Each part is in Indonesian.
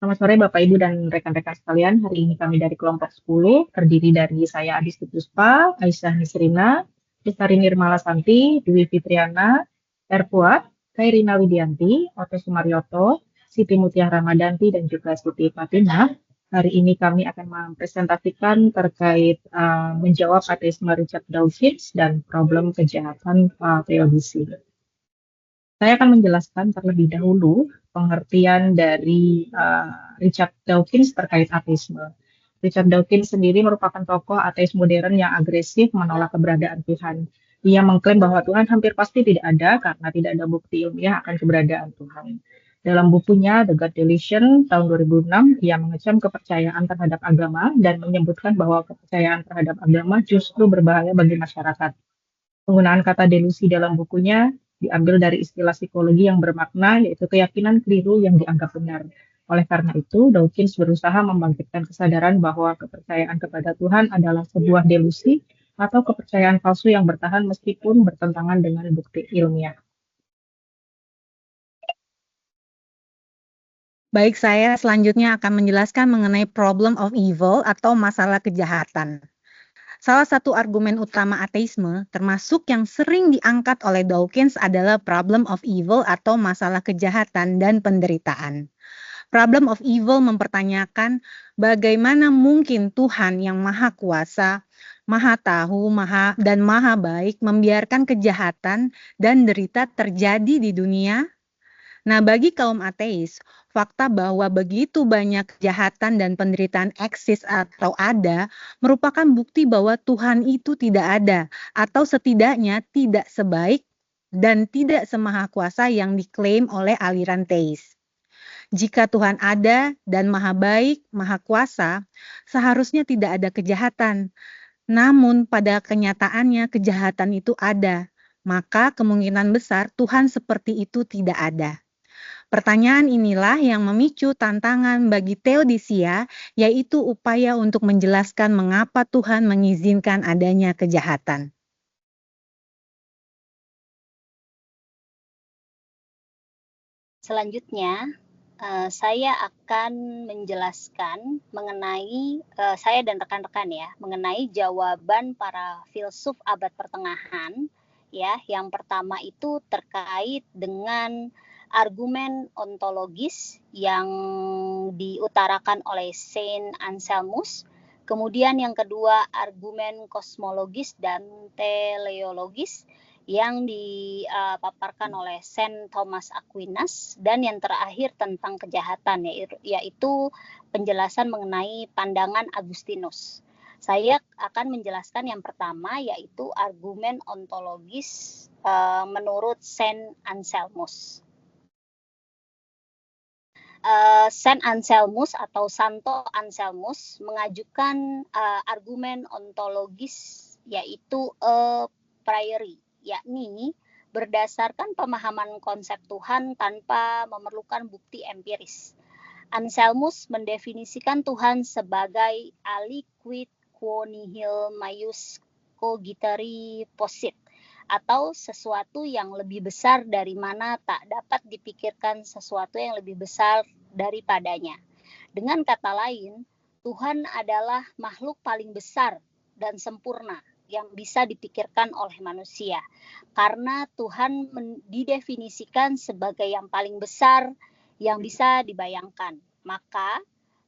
Selamat sore Bapak, Ibu, dan rekan-rekan sekalian. Hari ini kami dari kelompok 10, terdiri dari saya Adisti Puspa, Aisyah Nisrina, Lestari Nirmala Santi, Dwi Fitriana, Erpuat, Kairina Widianti, Oto Sumaryoto, Siti Mutiah Ramadanti, dan juga Siti Fatina. Hari ini kami akan mempresentasikan terkait menjawab ateisme Richard Dawkins dan problem kejahatan teodisi. Saya akan menjelaskan terlebih dahulu pengertian dari Richard Dawkins terkait ateisme. Richard Dawkins sendiri merupakan tokoh ateis modern yang agresif menolak keberadaan Tuhan. Ia mengklaim bahwa Tuhan hampir pasti tidak ada karena tidak ada bukti ilmiah akan keberadaan Tuhan. Dalam bukunya The God Delusion tahun 2006, ia mengecam kepercayaan terhadap agama dan menyebutkan bahwa kepercayaan terhadap agama justru berbahaya bagi masyarakat. Penggunaan kata delusi dalam bukunya diambil dari istilah psikologi yang bermakna, yaitu keyakinan keliru yang dianggap benar. Oleh karena itu, Dawkins berusaha membangkitkan kesadaran bahwa kepercayaan kepada Tuhan adalah sebuah delusi atau kepercayaan palsu yang bertahan meskipun bertentangan dengan bukti ilmiah. Baik, saya selanjutnya akan menjelaskan mengenai problem of evil atau masalah kejahatan. Salah satu argumen utama ateisme, termasuk yang sering diangkat oleh Dawkins, adalah problem of evil atau masalah kejahatan dan penderitaan. Problem of evil mempertanyakan bagaimana mungkin Tuhan yang maha kuasa, maha tahu, dan maha baik membiarkan kejahatan dan derita terjadi di dunia. Nah, bagi kaum ateis, fakta bahwa begitu banyak kejahatan dan penderitaan eksis atau ada merupakan bukti bahwa Tuhan itu tidak ada, atau setidaknya tidak sebaik dan tidak semaha kuasa yang diklaim oleh aliran teis. Jika Tuhan ada dan maha baik, maha kuasa, seharusnya tidak ada kejahatan. Namun pada kenyataannya kejahatan itu ada, maka kemungkinan besar Tuhan seperti itu tidak ada. Pertanyaan inilah yang memicu tantangan bagi Theodicea, yaitu upaya untuk menjelaskan mengapa Tuhan mengizinkan adanya kejahatan. Selanjutnya, saya akan menjelaskan mengenai, saya dan rekan-rekan ya, mengenai jawaban para filsuf abad pertengahan, ya. Yang pertama itu terkait dengan argumen ontologis yang diutarakan oleh Saint Anselmus. Kemudian yang kedua argumen kosmologis dan teleologis yang dipaparkan oleh Saint Thomas Aquinas, dan yang terakhir tentang kejahatan, yaitu penjelasan mengenai pandangan Agustinus. Saya akan menjelaskan yang pertama, yaitu argumen ontologis menurut Saint Anselmus. Saint Anselmus atau Santo Anselmus mengajukan argumen ontologis, yaitu a priori, yakni berdasarkan pemahaman konsep Tuhan tanpa memerlukan bukti empiris. Anselmus mendefinisikan Tuhan sebagai aliquid quo nihil maius cogitari possit, atau sesuatu yang lebih besar dari mana tak dapat dipikirkan sesuatu yang lebih besar daripadanya. Dengan kata lain, Tuhan adalah makhluk paling besar dan sempurna yang bisa dipikirkan oleh manusia, karena Tuhan didefinisikan sebagai yang paling besar yang bisa dibayangkan. Maka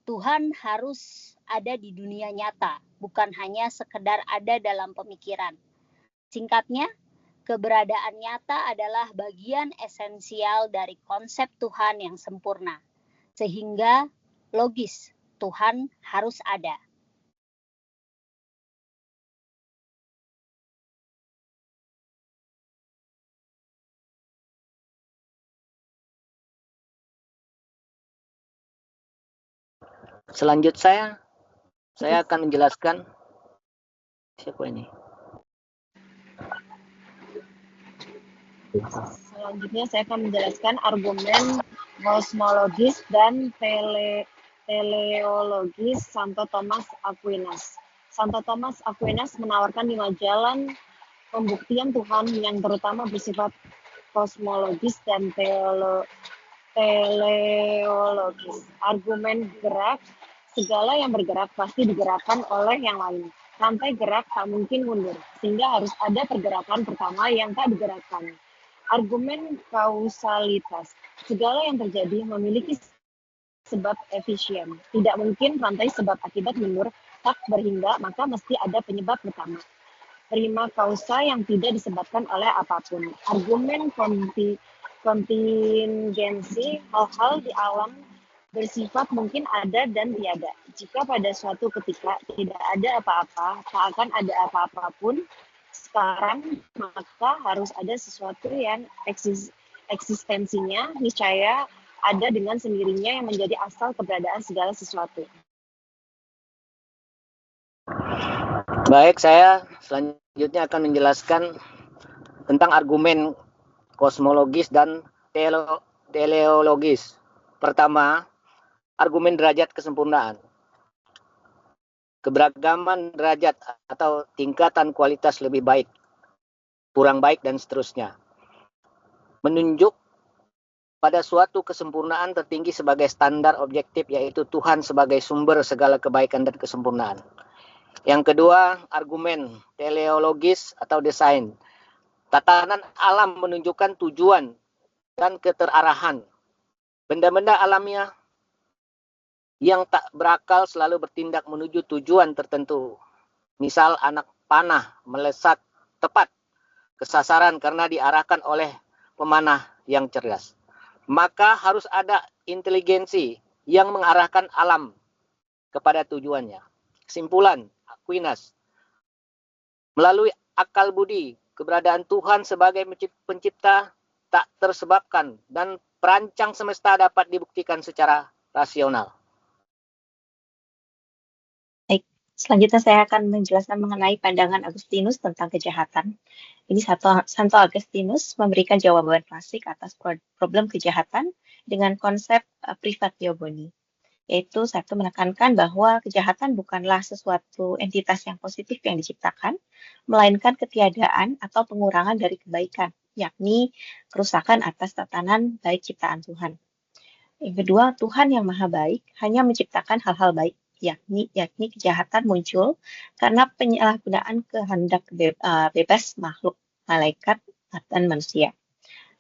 Tuhan harus ada di dunia nyata, bukan hanya sekedar ada dalam pemikiran. Singkatnya, keberadaan nyata adalah bagian esensial dari konsep Tuhan yang sempurna, sehingga logis Tuhan harus ada. Selanjutnya saya akan menjelaskan siapa ini. Selanjutnya saya akan menjelaskan argumen kosmologis dan teleologis Santo Thomas Aquinas. Santo Thomas Aquinas menawarkan 5 jalan pembuktian Tuhan yang terutama bersifat kosmologis dan teleologis. Argumen gerak, segala yang bergerak pasti digerakkan oleh yang lain. Rantai gerak tak mungkin mundur, sehingga harus ada pergerakan pertama yang tak digerakkan. Argumen kausalitas, segala yang terjadi memiliki sebab efisien. Tidak mungkin rantai sebab akibat mundur tak berhingga, maka mesti ada penyebab pertama. Prima causa yang tidak disebabkan oleh apapun. Argumen kontingensi, hal-hal di alam bersifat mungkin ada dan tiada. Jika pada suatu ketika tidak ada apa-apa, tak akan ada apa-apa pun sekarang, maka harus ada sesuatu yang eksistensinya niscaya ada dengan sendirinya yang menjadi asal keberadaan segala sesuatu. Baik, saya selanjutnya akan menjelaskan tentang argumen kosmologis dan teleologis. Pertama, argumen derajat kesempurnaan. Keberagaman derajat atau tingkatan kualitas lebih baik, kurang baik, dan seterusnya. Menunjuk pada suatu kesempurnaan tertinggi sebagai standar objektif, yaitu Tuhan sebagai sumber segala kebaikan dan kesempurnaan. Yang kedua, argumen teleologis atau desain. Tatanan alam menunjukkan tujuan dan keterarahan. Benda-benda alamiah yang tak berakal selalu bertindak menuju tujuan tertentu. Misal anak panah melesat tepat ke sasaran karena diarahkan oleh pemanah yang cerdas. Maka harus ada inteligensi yang mengarahkan alam kepada tujuannya. Kesimpulan, Aquinas, melalui akal budi, keberadaan Tuhan sebagai pencipta tak tersebabkan dan perancang semesta dapat dibuktikan secara rasional. Selanjutnya saya akan menjelaskan mengenai pandangan Agustinus tentang kejahatan. Ini Santo Agustinus memberikan jawaban klasik atas problem kejahatan dengan konsep privatio boni, yaitu satu menekankan bahwa kejahatan bukanlah sesuatu entitas yang positif yang diciptakan, melainkan ketiadaan atau pengurangan dari kebaikan, yakni kerusakan atas tatanan baik ciptaan Tuhan. Yang kedua, Tuhan yang maha baik hanya menciptakan hal-hal baik, yakni kejahatan muncul karena penyalahgunaan kehendak bebas makhluk, malaikat, dan manusia.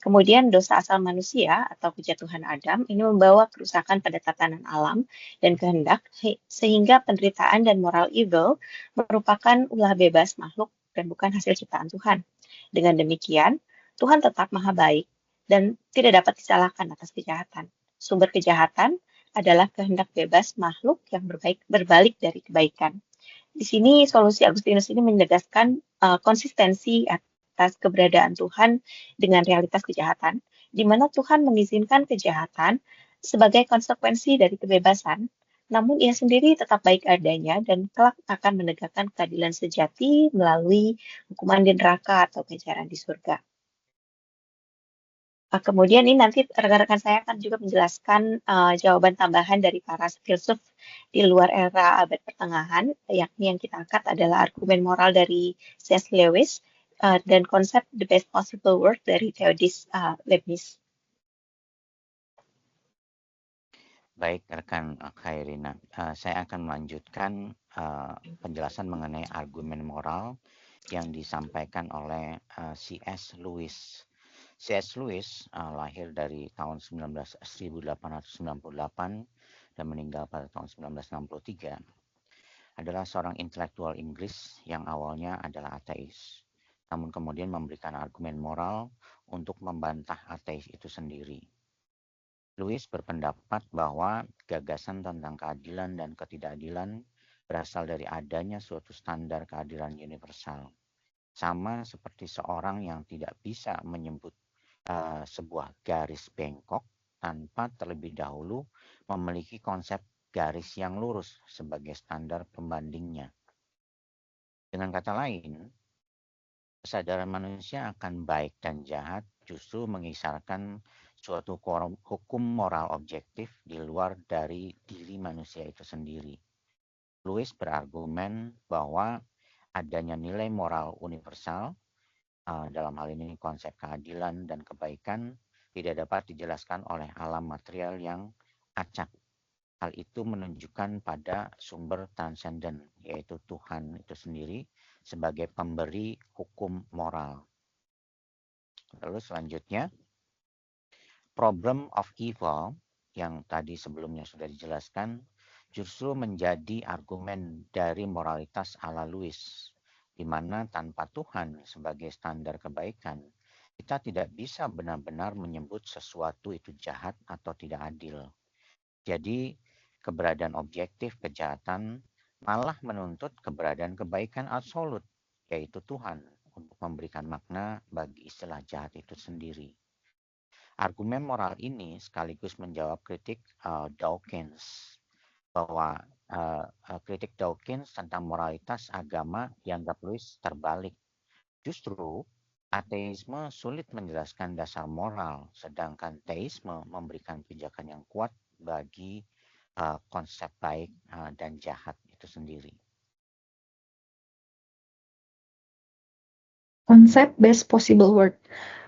Kemudian dosa asal manusia atau kejatuhan Adam ini membawa kerusakan pada tatanan alam dan kehendak, sehingga penderitaan dan moral evil merupakan ulah bebas makhluk dan bukan hasil ciptaan Tuhan. Dengan demikian, Tuhan tetap maha baik dan tidak dapat disalahkan atas kejahatan. Sumber kejahatan adalah kehendak bebas makhluk yang berbalik dari kebaikan. Di sini solusi Agustinus ini menegaskan konsistensi atas keberadaan Tuhan dengan realitas kejahatan, di mana Tuhan mengizinkan kejahatan sebagai konsekuensi dari kebebasan, namun ia sendiri tetap baik adanya dan kelak akan menegakkan keadilan sejati melalui hukuman di neraka atau ganjaran di surga. Kemudian ini nanti rekan-rekan saya akan juga menjelaskan jawaban tambahan dari para filsuf di luar era abad pertengahan, yakni yang kita angkat adalah argumen moral dari C.S. Lewis dan konsep the best possible world dari Theodis Leibniz. Baik, rekan Khairina, saya akan melanjutkan penjelasan mengenai argumen moral yang disampaikan oleh C.S. Lewis. C.S. Lewis lahir dari tahun 1898 dan meninggal pada tahun 1963. Adalah seorang intelektual Inggris yang awalnya adalah ateis, namun kemudian memberikan argumen moral untuk membantah ateis itu sendiri. Lewis berpendapat bahwa gagasan tentang keadilan dan ketidakadilan berasal dari adanya suatu standar keadilan universal. Sama seperti seorang yang tidak bisa menyebut sebuah garis bengkok tanpa terlebih dahulu memiliki konsep garis yang lurus sebagai standar pembandingnya. Dengan kata lain, kesadaran manusia akan baik dan jahat justru mengisarkan suatu hukum moral objektif di luar dari diri manusia itu sendiri. Lewis berargumen bahwa adanya nilai moral universal, dalam hal ini konsep keadilan dan kebaikan, tidak dapat dijelaskan oleh alam material yang acak. Hal itu menunjukkan pada sumber transenden, yaitu Tuhan itu sendiri sebagai pemberi hukum moral. Lalu selanjutnya, problem of evil yang tadi sebelumnya sudah dijelaskan justru menjadi argumen dari moralitas ala Lewis, di mana tanpa Tuhan sebagai standar kebaikan, kita tidak bisa benar-benar menyebut sesuatu itu jahat atau tidak adil. Jadi, keberadaan objektif kejahatan malah menuntut keberadaan kebaikan absolut, yaitu Tuhan, untuk memberikan makna bagi istilah jahat itu sendiri. Argumen moral ini sekaligus menjawab kritik Dawkins, bahwa kritik Dawkins tentang moralitas agama dianggap Lewis terbalik. Justru, ateisme sulit menjelaskan dasar moral, sedangkan teisme memberikan pijakan yang kuat bagi konsep baik dan jahat itu sendiri. Konsep best possible world.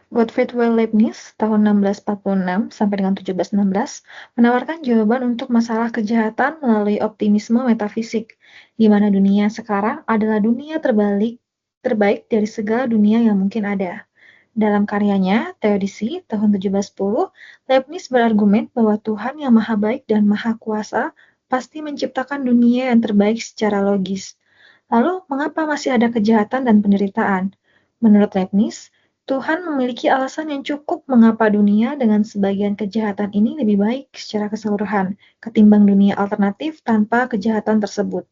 Gottfried Leibniz tahun 1646 sampai dengan 1716 menawarkan jawaban untuk masalah kejahatan melalui optimisme metafisik, di mana dunia sekarang adalah dunia terbaik dari segala dunia yang mungkin ada. Dalam karyanya, Theodicy, tahun 1710, Leibniz berargumen bahwa Tuhan yang maha baik dan maha kuasa pasti menciptakan dunia yang terbaik secara logis. Lalu, mengapa masih ada kejahatan dan penderitaan? Menurut Leibniz, Tuhan memiliki alasan yang cukup mengapa dunia dengan sebagian kejahatan ini lebih baik secara keseluruhan ketimbang dunia alternatif tanpa kejahatan tersebut.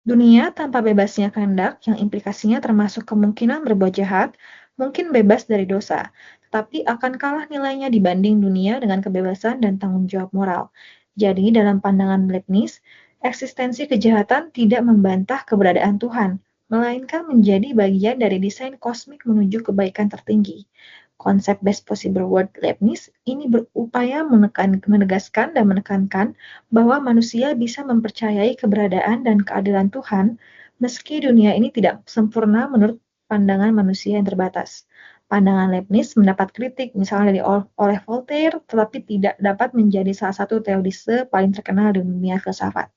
Dunia tanpa bebasnya kehendak, yang implikasinya termasuk kemungkinan berbuat jahat, mungkin bebas dari dosa, tetapi akan kalah nilainya dibanding dunia dengan kebebasan dan tanggung jawab moral. Jadi, dalam pandangan Leibniz, eksistensi kejahatan tidak membantah keberadaan Tuhan, melainkan menjadi bagian dari desain kosmik menuju kebaikan tertinggi. Konsep best possible world Leibniz ini berupaya menegaskan dan menekankan bahwa manusia bisa mempercayai keberadaan dan keadilan Tuhan meski dunia ini tidak sempurna menurut pandangan manusia yang terbatas. Pandangan Leibniz mendapat kritik misalnya oleh Voltaire, tetapi tidak dapat menjadi salah satu teodise paling terkenal di dunia filsafat.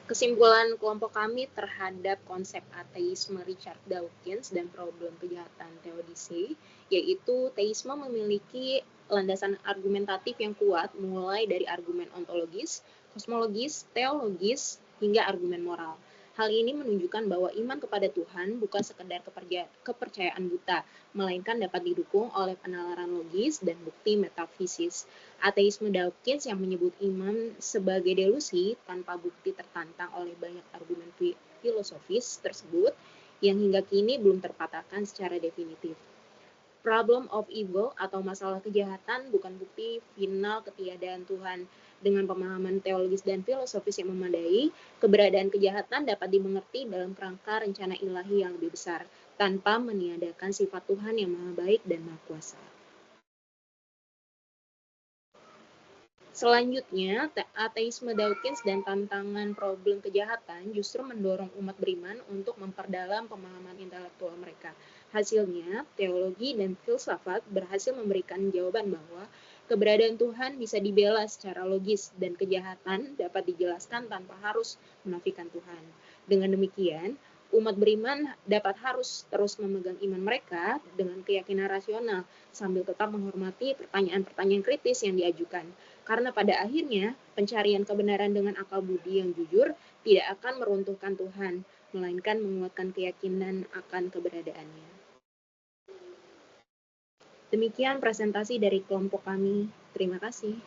Kesimpulan kelompok kami terhadap konsep ateisme Richard Dawkins dan problem kejahatan Theodicy, yaitu teisme memiliki landasan argumentatif yang kuat mulai dari argumen ontologis, kosmologis, teologis, hingga argumen moral. Hal ini menunjukkan bahwa iman kepada Tuhan bukan sekedar kepercayaan buta, melainkan dapat didukung oleh penalaran logis dan bukti metafisis. Ateisme Dawkins yang menyebut iman sebagai delusi tanpa bukti tertantang oleh banyak argumen filosofis tersebut yang hingga kini belum terpatahkan secara definitif. Problem of evil atau masalah kejahatan bukan bukti final ketiadaan Tuhan. Dengan pemahaman teologis dan filosofis yang memadai, keberadaan kejahatan dapat dimengerti dalam kerangka rencana ilahi yang lebih besar, tanpa meniadakan sifat Tuhan yang maha baik dan maha kuasa. Selanjutnya, ateisme Dawkins dan tantangan problem kejahatan justru mendorong umat beriman untuk memperdalam pemahaman intelektual mereka. Hasilnya, teologi dan filsafat berhasil memberikan jawaban bahwa keberadaan Tuhan bisa dibela secara logis dan kejahatan dapat dijelaskan tanpa harus menafikan Tuhan. Dengan demikian, umat beriman dapat harus terus memegang iman mereka dengan keyakinan rasional sambil tetap menghormati pertanyaan-pertanyaan kritis yang diajukan. Karena pada akhirnya, pencarian kebenaran dengan akal budi yang jujur tidak akan meruntuhkan Tuhan, melainkan menguatkan keyakinan akan keberadaannya. Demikian presentasi dari kelompok kami. Terima kasih.